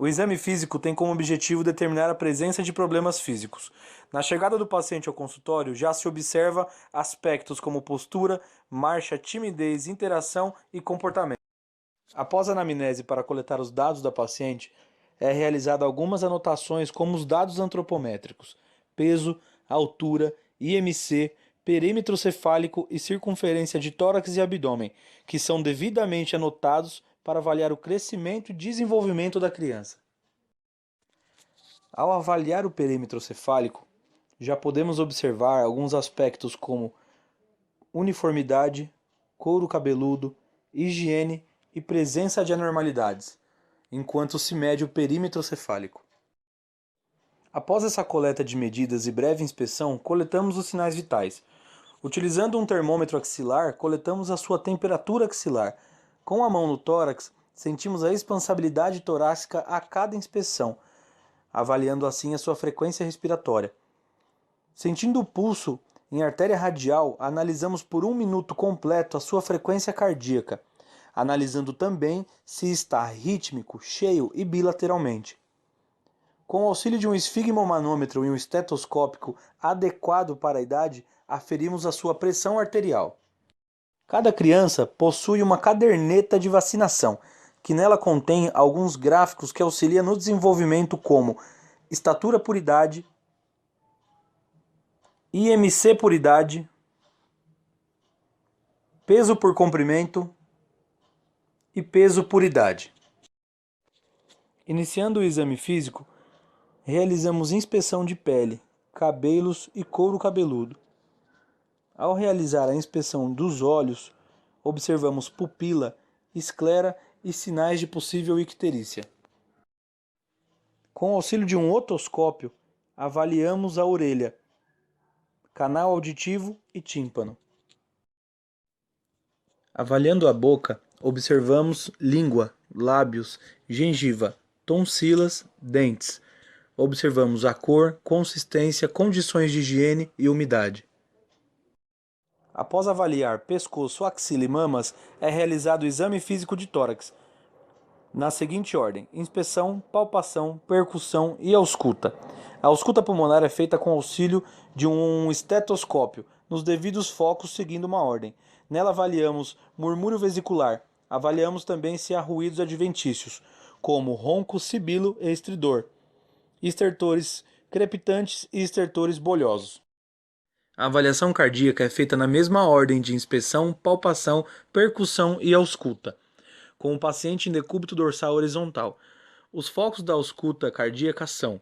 O exame físico tem como objetivo determinar a presença de problemas físicos. Na chegada do paciente ao consultório, já se observa aspectos como postura, marcha, timidez, interação e comportamento. Após a anamnese para coletar os dados da paciente, é realizada algumas anotações como os dados antropométricos, peso, altura, IMC, perímetro cefálico e circunferência de tórax e abdômen, que são devidamente anotados para avaliar o crescimento e desenvolvimento da criança. Ao avaliar o perímetro cefálico, já podemos observar alguns aspectos como uniformidade, couro cabeludo, higiene e presença de anormalidades, enquanto se mede o perímetro cefálico. Após essa coleta de medidas e breve inspeção, coletamos os sinais vitais. Utilizando um termômetro axilar, coletamos a sua temperatura axilar. Com a mão no tórax, sentimos a expansabilidade torácica a cada inspeção, avaliando assim a sua frequência respiratória. Sentindo o pulso em artéria radial, analisamos por 1 minuto completo a sua frequência cardíaca, analisando também se está rítmico, cheio e bilateralmente. Com o auxílio de um esfigmomanômetro e um estetoscópio adequado para a idade, aferimos a sua pressão arterial. Cada criança possui uma caderneta de vacinação, que nela contém alguns gráficos que auxiliam no desenvolvimento como estatura por idade, IMC por idade, peso por comprimento e peso por idade. Iniciando o exame físico, realizamos inspeção de pele, cabelos e couro cabeludo. Ao realizar a inspeção dos olhos, observamos pupila, esclera e sinais de possível icterícia. Com o auxílio de um otoscópio, avaliamos a orelha, canal auditivo e tímpano. Avaliando a boca, observamos língua, lábios, gengiva, tonsilas, dentes. Observamos a cor, consistência, condições de higiene e umidade. Após avaliar pescoço, axila e mamas, é realizado o exame físico de tórax, na seguinte ordem: inspeção, palpação, percussão e ausculta. A ausculta pulmonar é feita com auxílio de um estetoscópio, nos devidos focos seguindo uma ordem. Nela avaliamos murmúrio vesicular, avaliamos também se há ruídos adventícios, como ronco, sibilo e estridor, estertores crepitantes e estertores bolhosos. A avaliação cardíaca é feita na mesma ordem de inspeção, palpação, percussão e ausculta, com o paciente em decúbito dorsal horizontal. Os focos da ausculta cardíaca são: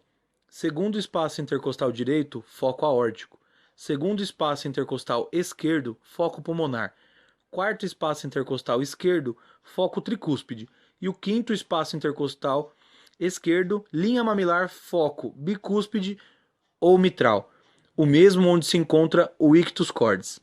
segundo espaço intercostal direito, foco aórtico; segundo espaço intercostal esquerdo, foco pulmonar; quarto espaço intercostal esquerdo, foco tricúspide; e o quinto espaço intercostal esquerdo, linha mamilar, foco bicúspide ou mitral, o mesmo onde se encontra o ictus cordis.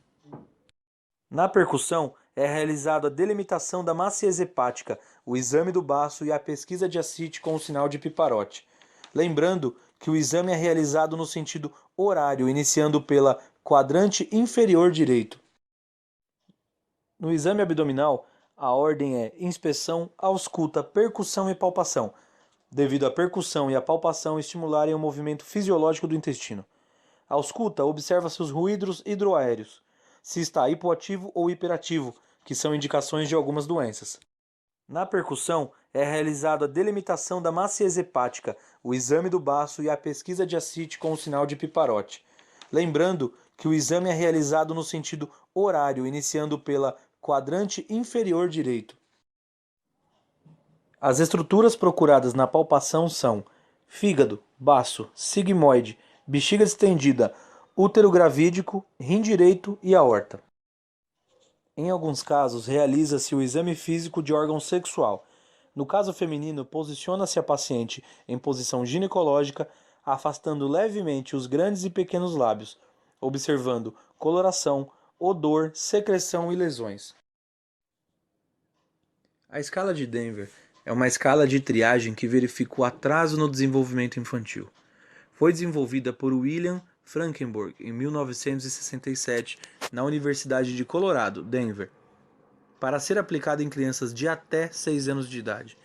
Na percussão, é realizada a delimitação da maciez hepática, o exame do baço e a pesquisa de ascite com o sinal de Piparote. Lembrando que o exame é realizado no sentido horário, iniciando pela quadrante inferior direito. No exame abdominal, a ordem é inspeção, ausculta, percussão e palpação, devido à percussão e à palpação estimularem o movimento fisiológico do intestino. A ausculta observa-se os ruídos hidroaéreos, se está hipoativo ou hiperativo, que são indicações de algumas doenças. Na percussão, é realizada a delimitação da maciez hepática, o exame do baço e a pesquisa de ascite com o sinal de Piparote. Lembrando que o exame é realizado no sentido horário, iniciando pela quadrante inferior direito. As estruturas procuradas na palpação são fígado, baço, sigmoide, bexiga distendida, útero gravídico, rim direito e aorta. Em alguns casos, realiza-se o exame físico de órgão sexual. No caso feminino, posiciona-se a paciente em posição ginecológica, afastando levemente os grandes e pequenos lábios, observando coloração, odor, secreção e lesões. A escala de Denver é uma escala de triagem que verifica o atraso no desenvolvimento infantil. Foi desenvolvida por William Frankenburg em 1967 na Universidade de Colorado, Denver, para ser aplicada em crianças de até 6 anos de idade.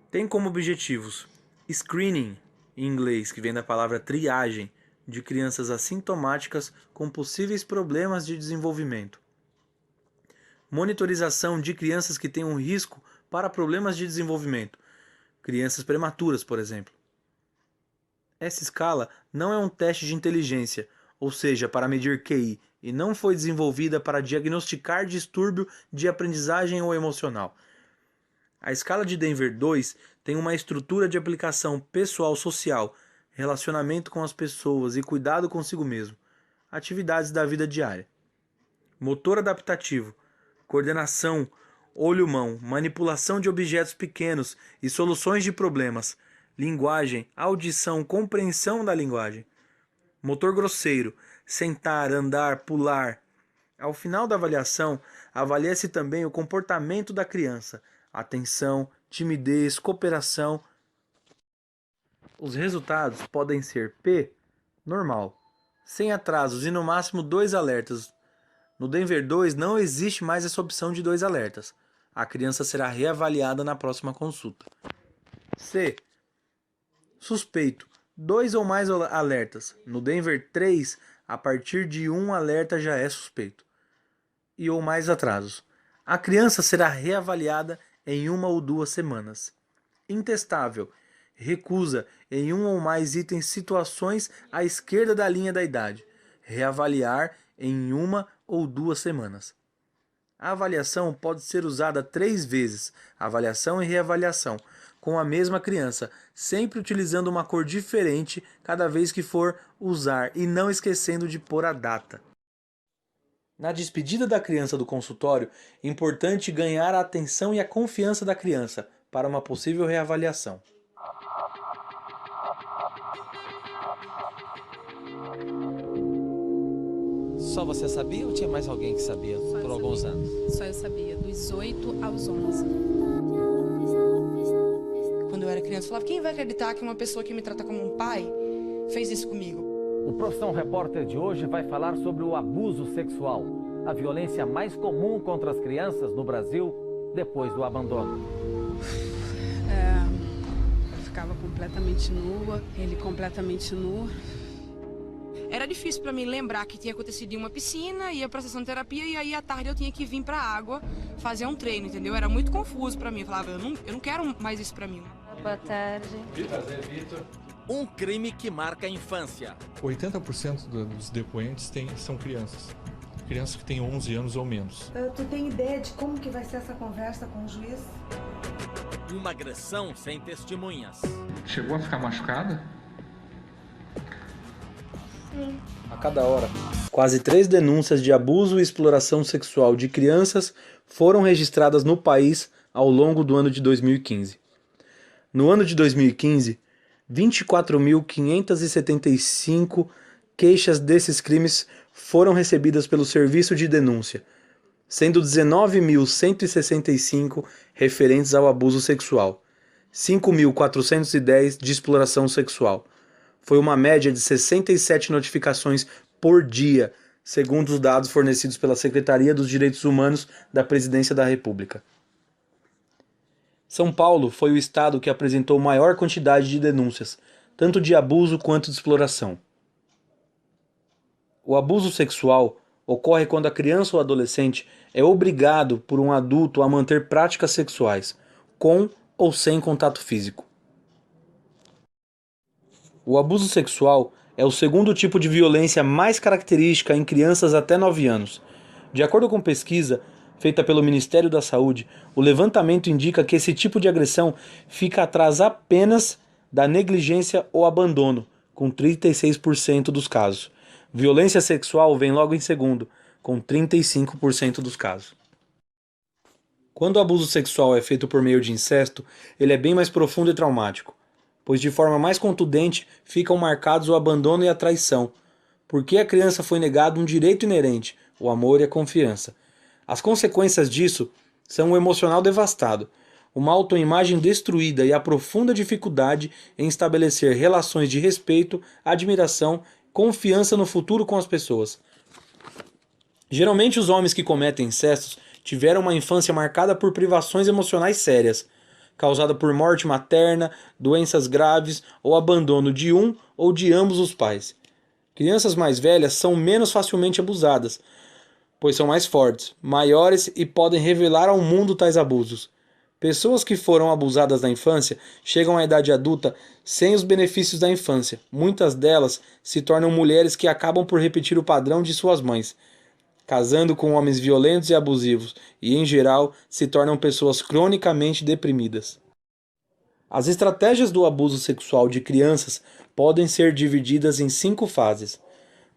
Tem como objetivos screening, em inglês, que vem da palavra triagem, de crianças assintomáticas com possíveis problemas de desenvolvimento. Monitorização de crianças que têm um risco para problemas de desenvolvimento, crianças prematuras, por exemplo. Essa escala não é um teste de inteligência, ou seja, para medir QI, e não foi desenvolvida para diagnosticar distúrbio de aprendizagem ou emocional. A escala de Denver 2 tem uma estrutura de aplicação pessoal-social, relacionamento com as pessoas e cuidado consigo mesmo, atividades da vida diária. Motor adaptativo, coordenação, olho-mão, manipulação de objetos pequenos e soluções de problemas, linguagem, audição, compreensão da linguagem. Motor grosseiro, sentar, andar, pular. Ao final da avaliação, avalia-se também o comportamento da criança, atenção, timidez, cooperação. Os resultados podem ser P, normal, sem atrasos e no máximo 2 alertas. No Denver 2 não existe mais essa opção de 2 alertas. A criança será reavaliada na próxima consulta. C, suspeito, 2 ou mais alertas. No Denver 3, a partir de 1 alerta já é suspeito. E ou mais atrasos. A criança será reavaliada em 1 ou 2 semanas. Intestável, recusa em 1 ou mais itens situações à esquerda da linha da idade. Reavaliar em 1 ou 2 semanas. A avaliação pode ser usada 3 vezes, avaliação e reavaliação, com a mesma criança, sempre utilizando uma cor diferente cada vez que for usar e não esquecendo de pôr a data. Na despedida da criança do consultório, é importante ganhar a atenção e a confiança da criança para uma possível reavaliação. Só você sabia ou tinha mais alguém que sabia por alguns anos? Só eu sabia, dos 8 aos 11. Quando eu era criança, eu falava, quem vai acreditar que uma pessoa que me trata como um pai fez isso comigo? O Profissão Repórter de hoje vai falar sobre o abuso sexual, a violência mais comum contra as crianças no Brasil depois do abandono. Eu ficava completamente nua, ele completamente nu. Era difícil pra mim lembrar que tinha acontecido em uma piscina, ia pra sessão de terapia e aí à tarde eu tinha que vir pra água fazer um treino, entendeu? Era muito confuso pra mim. Eu falava, eu não quero mais isso pra mim. Boa tarde. Prazer, Vitor. Um crime que marca a infância. 80% dos depoentes são crianças. Crianças que têm 11 anos ou menos. Tu tem ideia de como que vai ser essa conversa com o juiz? Uma agressão sem testemunhas. Chegou a ficar machucada? A cada hora, quase 3 denúncias de abuso e exploração sexual de crianças foram registradas no país ao longo do ano de 2015. No ano de 2015, 24.575 queixas desses crimes foram recebidas pelo Serviço de Denúncia, sendo 19.165 referentes ao abuso sexual, 5.410 de exploração sexual. Foi uma média de 67 notificações por dia, segundo os dados fornecidos pela Secretaria dos Direitos Humanos da Presidência da República. São Paulo foi o estado que apresentou maior quantidade de denúncias, tanto de abuso quanto de exploração. O abuso sexual ocorre quando a criança ou adolescente é obrigado por um adulto a manter práticas sexuais, com ou sem contato físico. O abuso sexual é o segundo tipo de violência mais característica em crianças até 9 anos. De acordo com pesquisa feita pelo Ministério da Saúde, o levantamento indica que esse tipo de agressão fica atrás apenas da negligência ou abandono, com 36% dos casos. Violência sexual vem logo em segundo, com 35% dos casos. Quando o abuso sexual é feito por meio de incesto, ele é bem mais profundo e traumático, pois de forma mais contundente ficam marcados o abandono e a traição, porque a criança foi negado um direito inerente, o amor e a confiança. As consequências disso são o emocional devastado, uma autoimagem destruída e a profunda dificuldade em estabelecer relações de respeito, admiração, confiança no futuro com as pessoas. Geralmente os homens que cometem incestos tiveram uma infância marcada por privações emocionais sérias, causada por morte materna, doenças graves ou abandono de um ou de ambos os pais. Crianças mais velhas são menos facilmente abusadas, pois são mais fortes, maiores e podem revelar ao mundo tais abusos. Pessoas que foram abusadas na infância chegam à idade adulta sem os benefícios da infância. Muitas delas se tornam mulheres que acabam por repetir o padrão de suas mães, casando com homens violentos e abusivos, e, em geral, se tornam pessoas cronicamente deprimidas. As estratégias do abuso sexual de crianças podem ser divididas em 5 fases.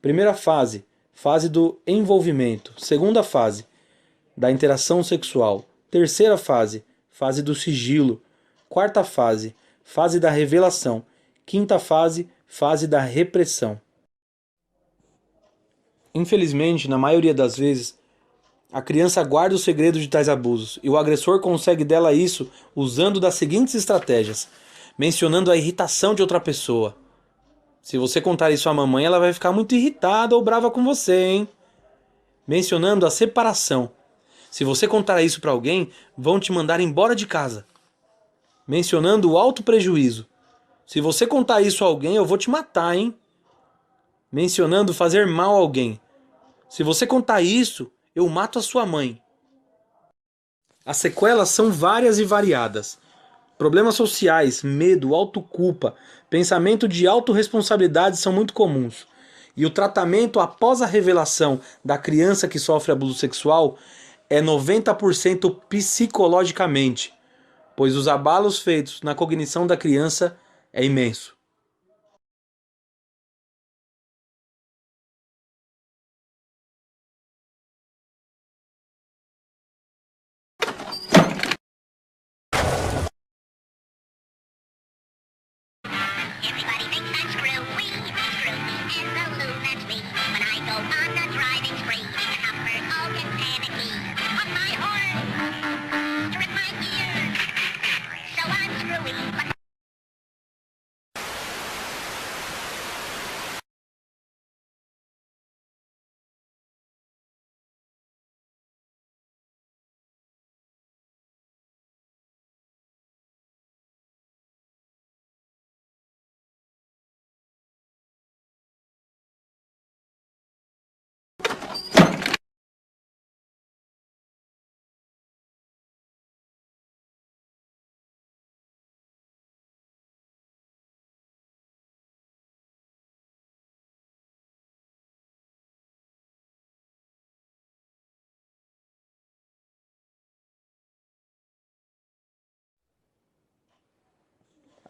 Primeira fase, fase do envolvimento. Segunda fase, da interação sexual. Terceira fase, fase do sigilo. Quarta fase, fase da revelação. Quinta fase, fase da repressão. Infelizmente, na maioria das vezes, a criança guarda o segredo de tais abusos e o agressor consegue dela isso usando das seguintes estratégias, mencionando a irritação de outra pessoa. Se você contar isso à mamãe, ela vai ficar muito irritada ou brava com você, hein? Mencionando a separação. Se você contar isso para alguém, vão te mandar embora de casa. Mencionando o alto prejuízo. Se você contar isso a alguém, eu vou te matar, hein? Mencionando fazer mal a alguém. Se você contar isso, eu mato a sua mãe. As sequelas são várias e variadas. Problemas sociais, medo, autoculpa, pensamento de autorresponsabilidade são muito comuns. E o tratamento após a revelação da criança que sofre abuso sexual é 90% psicologicamente, pois os abalos feitos na cognição da criança é imenso. Everybody thinks I'm screwy, screwy and the lunatic. When I go on a driving spree, the coppers all get panicky. Cut my horn, strip my ears, so I'm screwy. But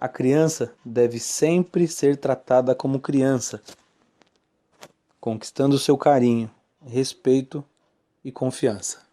A criança deve sempre ser tratada como criança, conquistando seu carinho, respeito e confiança.